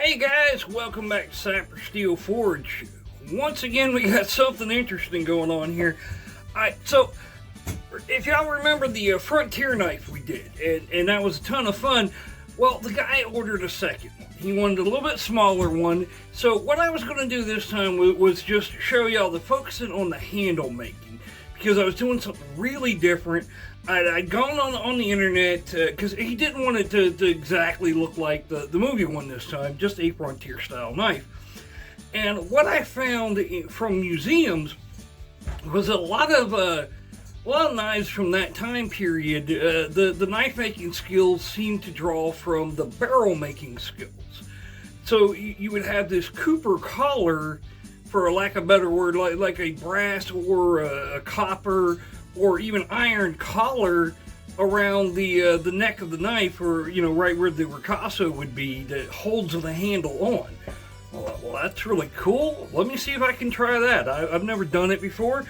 Hey guys, welcome back to Sapper Steel Forge. Once again, we got something interesting going on here. So if y'all remember the Frontier knife we did, and that was a ton of fun, well, the guy ordered a second one. He wanted a little bit smaller one. So what I was going to do this time was just show y'all the focusing on the handle making, because I was doing something really different. I'd gone on the internet, because he didn't want it to exactly look like the movie one this time, just a Frontier style knife. And what I found from museums was a lot of knives from that time period. The knife making skills seemed to draw from the barrel making skills. So you would have this Cooper collar, for a lack of a better word, like a brass or a copper or even iron collar around the neck of the knife, or right where the ricasso would be, that holds the handle on. Well, that's really cool. Let me see if I can try that. I've never done it before.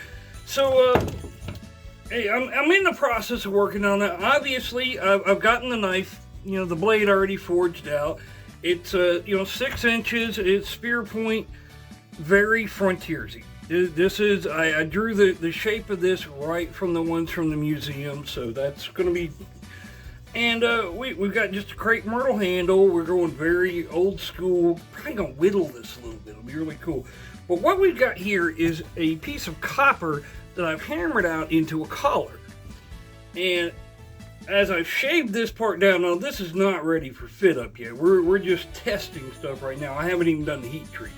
So hey, I'm in the process of working on it. Obviously, I've gotten the knife, the blade already forged out. It's 6 inches. It's spear point, very Frontiersy. This is, I drew the shape of this right from the ones from the museum, so that's going to be, and we've got just a crepe myrtle handle. We're going very old school, probably going to whittle this a little bit. It'll be really cool. But what we've got here is a piece of copper that I've hammered out into a collar. And as I've shaved this part down, now this is not ready for fit up yet. We're just testing stuff right now. I haven't even done the heat treat.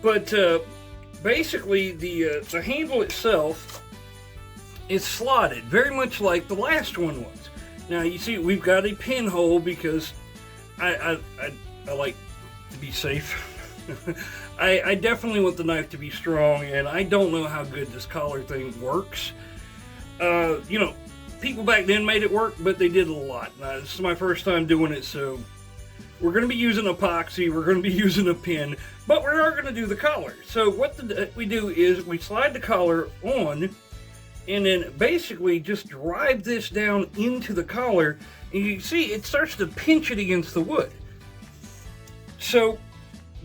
But basically, the handle itself is slotted, very much like the last one was. Now, you see, we've got a pinhole because I like to be safe. I definitely want the knife to be strong, and I don't know how good this collar thing works. People back then made it work, but they did a lot. Now, this is my first time doing it, so we're going to be using epoxy, we're going to be using a pin, but we are going to do the collar. So what we do is we slide the collar on, and then basically just drive this down into the collar, and you see it starts to pinch it against the wood. So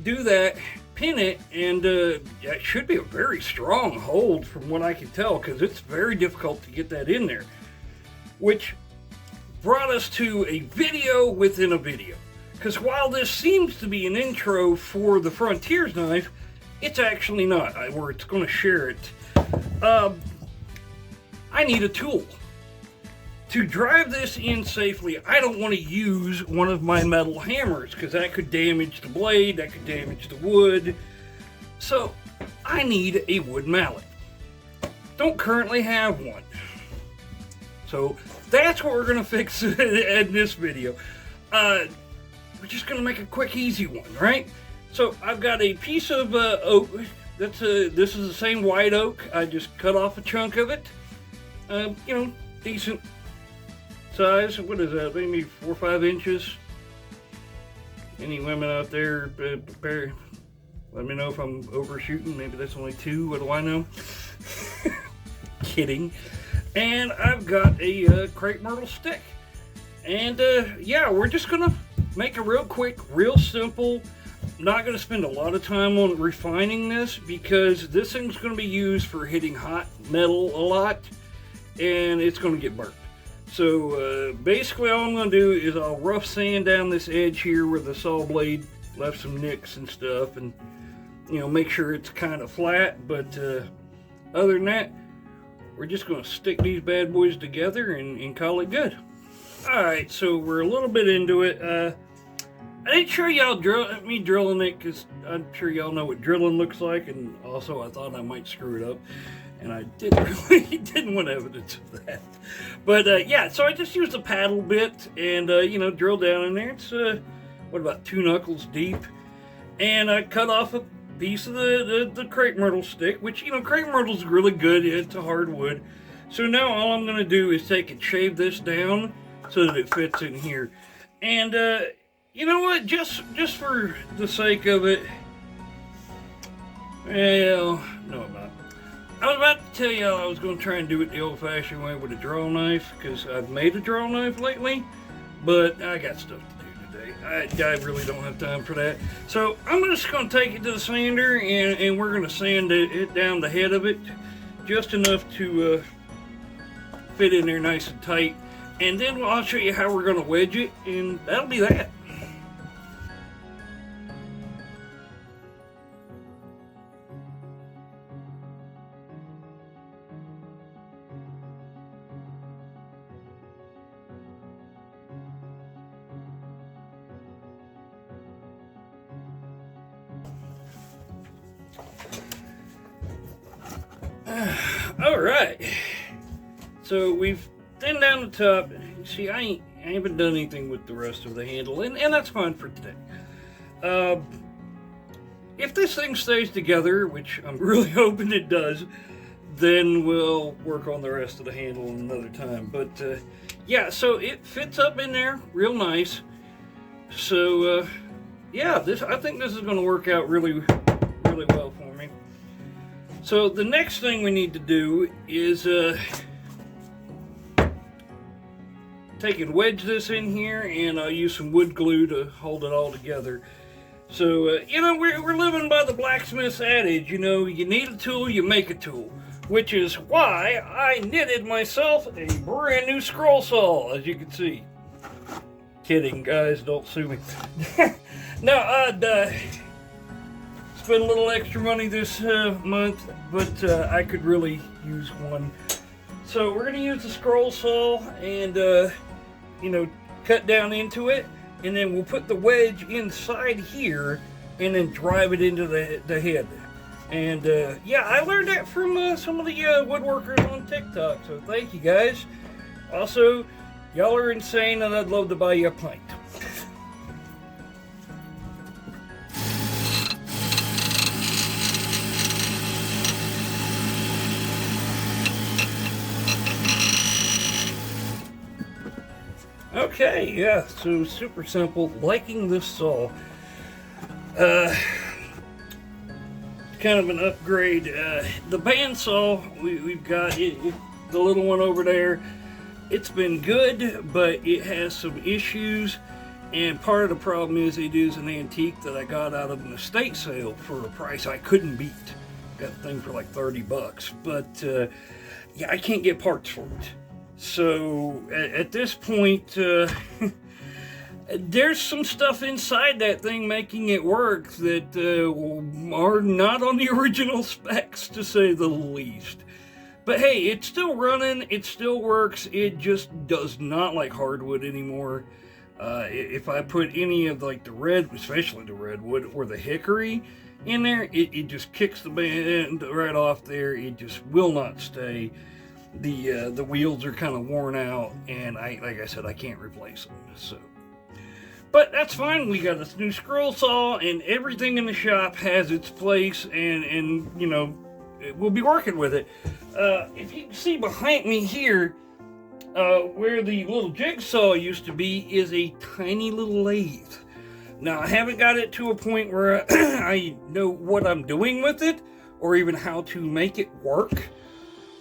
do that, pin it, and it should be a very strong hold from what I can tell, because it's very difficult to get that in there. Which brought us to a video within a video. Because while this seems to be an intro for the Frontiers knife, it's actually not, where it's going to share it. I need a tool. To drive this in safely, I don't want to use one of my metal hammers, because that could damage the blade, that could damage the wood. So, I need a wood mallet. Don't currently have one. So, that's what we're going to fix in this video. We're just going to make a quick, easy one, right? So, I've got a piece of oak. This is the same white oak. I just cut off a chunk of it. Decent size. What is that? Maybe 4 or 5 inches. Any women out there, let me know if I'm overshooting. Maybe that's only 2. What do I know? Kidding. And I've got a crepe myrtle stick. And we're just gonna make it real quick, real simple. I'm not gonna spend a lot of time on refining this, because this thing's gonna be used for hitting hot metal a lot, and it's gonna get burnt. So basically all I'm gonna do is I'll rough sand down this edge here where the saw blade left some nicks and stuff, and make sure it's kind of flat. But other than that, we're just going to stick these bad boys together and call it good. Alright, so we're a little bit into it. I didn't show y'all me drilling it, because I'm sure y'all know what drilling looks like, and also I thought I might screw it up, and I didn't want evidence of that. But so I just used a paddle bit and drill down in there. It's about 2 knuckles deep, and I cut off a piece of the crepe myrtle stick, which crepe myrtle's really good. It's a hard wood. So now all I'm going to do is take and shave this down so that it fits in here. And you know what? Just for the sake of it, well, no, I'm not. I was about to tell y'all I was going to try and do it the old-fashioned way with a draw knife, because I've made a draw knife lately, but I got stuff to do today. I really don't have time for that. So I'm just going to take it to the sander, and we're going to sand it down the head of it just enough to fit in there nice and tight. And then I'll show you how we're going to wedge it, and that'll be that. Alright, so we've thinned down the top. See, I haven't done anything with the rest of the handle, and that's fine for today. If this thing stays together, which I'm really hoping it does, then we'll work on the rest of the handle another time. But yeah, so it fits up in there real nice. So yeah, I think this is going to work out really well for me. So the next thing we need to do is take and wedge this in here, and I'll use some wood glue to hold it all together. So, you know, we're living by the blacksmith's adage, you know, you need a tool, you make a tool. Which is why I knitted myself a brand new scroll saw, as you can see. Kidding, guys, don't sue me. Now, I'd spend a little extra money this month, but I could really use one. So we're going to use the scroll saw and, you know, cut down into it. And then we'll put the wedge inside here and then drive it into the head. And yeah, I learned that from some of the woodworkers on TikTok, so thank you guys. Also, y'all are insane, and I'd love to buy you a pint. Okay, yeah, so super simple. Liking this saw. Kind of an upgrade. The bandsaw we've got, the little one over there, it's been good, but it has some issues, and part of the problem is it is an antique that I got out of an estate sale for a price I couldn't beat. Got the thing for like 30 bucks, but yeah, I can't get parts for it. So at this point, there's some stuff inside that thing making it work that are not on the original specs, to say the least. But hey, it's still running, it still works, it just does not like hardwood anymore. If I put any of like the red, especially the redwood or the hickory in there, it just kicks the band right off there. It just will not stay. The wheels are kind of worn out, and like I said, I can't replace them. So. But that's fine. We got this new scroll saw, and everything in the shop has its place, and you know, we'll be working with it. If you can see behind me here, where the little jigsaw used to be is a tiny little lathe. Now, I haven't got it to a point where I know what I'm doing with it, or even how to make it work.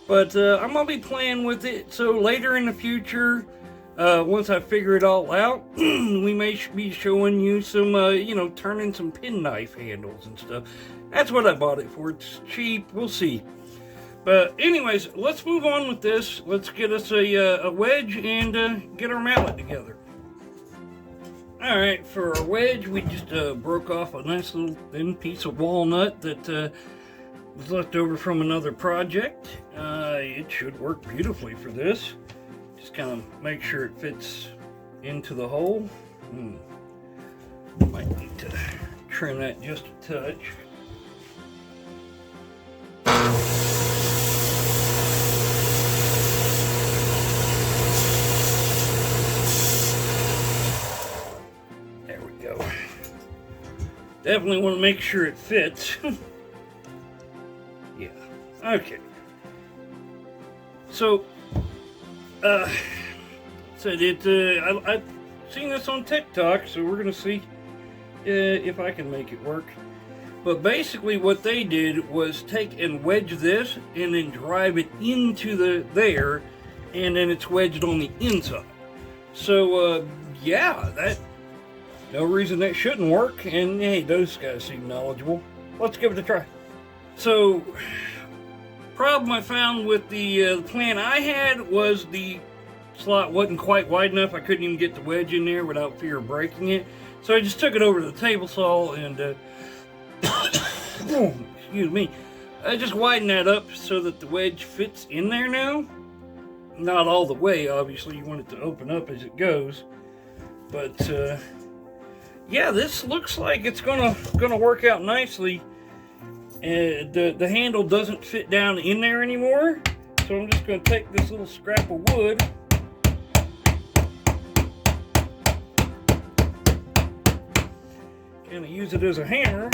But I'm going to be playing with it, so later in the future, once I figure it all out, we may be showing you some, you know, turning some penknife handles and stuff. That's what I bought it for. It's cheap. We'll see. But anyways, let's move on with this. Let's get us a wedge and get our mallet together. Alright, for our wedge, we just broke off a nice little thin piece of walnut that was left over from another project. It should work beautifully for this. Just kind of make sure it fits into the hole. Might need to trim that just a touch. There we go. Definitely want to make sure it fits. Yeah. Okay. So, said it. I've seen this on TikTok, so we're gonna see if I can make it work. But basically, what they did was take and wedge this, and then drive it into there, and then it's wedged on the inside. So, yeah, No reason that shouldn't work, and hey, those guys seem knowledgeable. Let's give it a try. So, problem I found with the plan I had was the slot wasn't quite wide enough. I couldn't even get the wedge in there without fear of breaking it. So I just took it over to the table saw and, excuse me, I just widened that up so that the wedge fits in there now. Not all the way, obviously. You want it to open up as it goes. But, yeah, this looks like it's gonna work out nicely. The handle doesn't fit down in there anymore, so I'm just gonna take this little scrap of wood and use it as a hammer.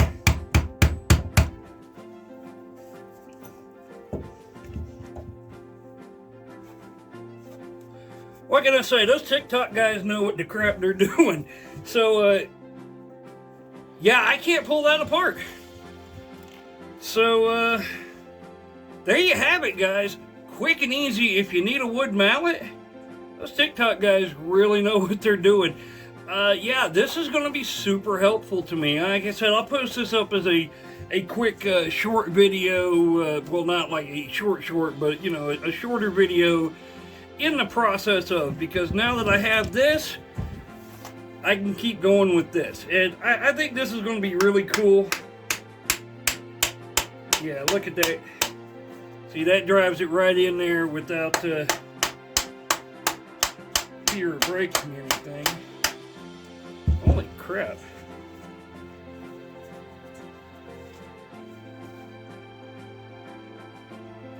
What can I say? Those TikTok guys know what the crap they're doing. So, yeah, I can't pull that apart. So, there you have it, guys. Quick and easy if you need a wood mallet. Those TikTok guys really know what they're doing. Yeah, this is going to be super helpful to me. Like I said, I'll post this up as a quick short video. Well, not like a short, but, you know, a shorter video in the process of, because now that I have this, I can keep going with this. And I think this is going to be really cool. Yeah, look at that. See, that drives it right in there without fear of breaking anything. Holy crap.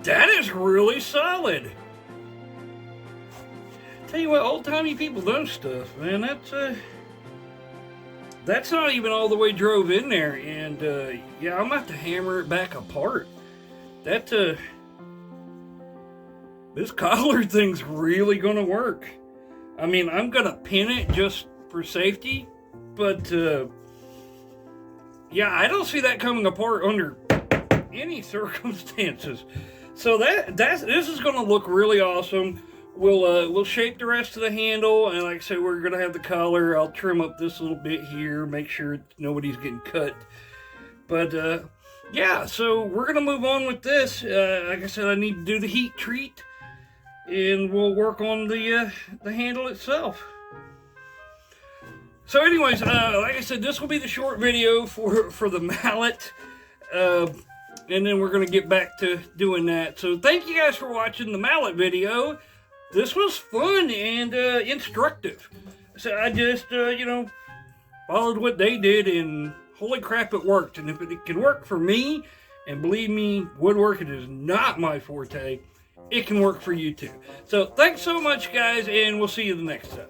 That is really solid. Tell you what, old-timey people know stuff, man. That's not even all the way drove in there, and yeah, I'm gonna have to hammer it back apart. This collar thing's really gonna work. I mean, I'm gonna pin it just for safety, but yeah, I don't see that coming apart under any circumstances. So this is gonna look really awesome. We'll shape the rest of the handle, and like I said, we're gonna have the collar. I'll trim up this little bit here, make sure nobody's getting cut. But yeah, so we're gonna move on with this. Like I said, I need to do the heat treat, and we'll work on the handle itself. So anyways, like I said, this will be the short video for the mallet. And then we're going to get back to doing that. So thank you guys for watching the mallet video. This was fun and instructive. So I just, you know, followed what they did, and holy crap, it worked. And if it can work for me, and believe me, woodworking is not my forte, it can work for you too. So thanks so much, guys, and we'll see you the next time.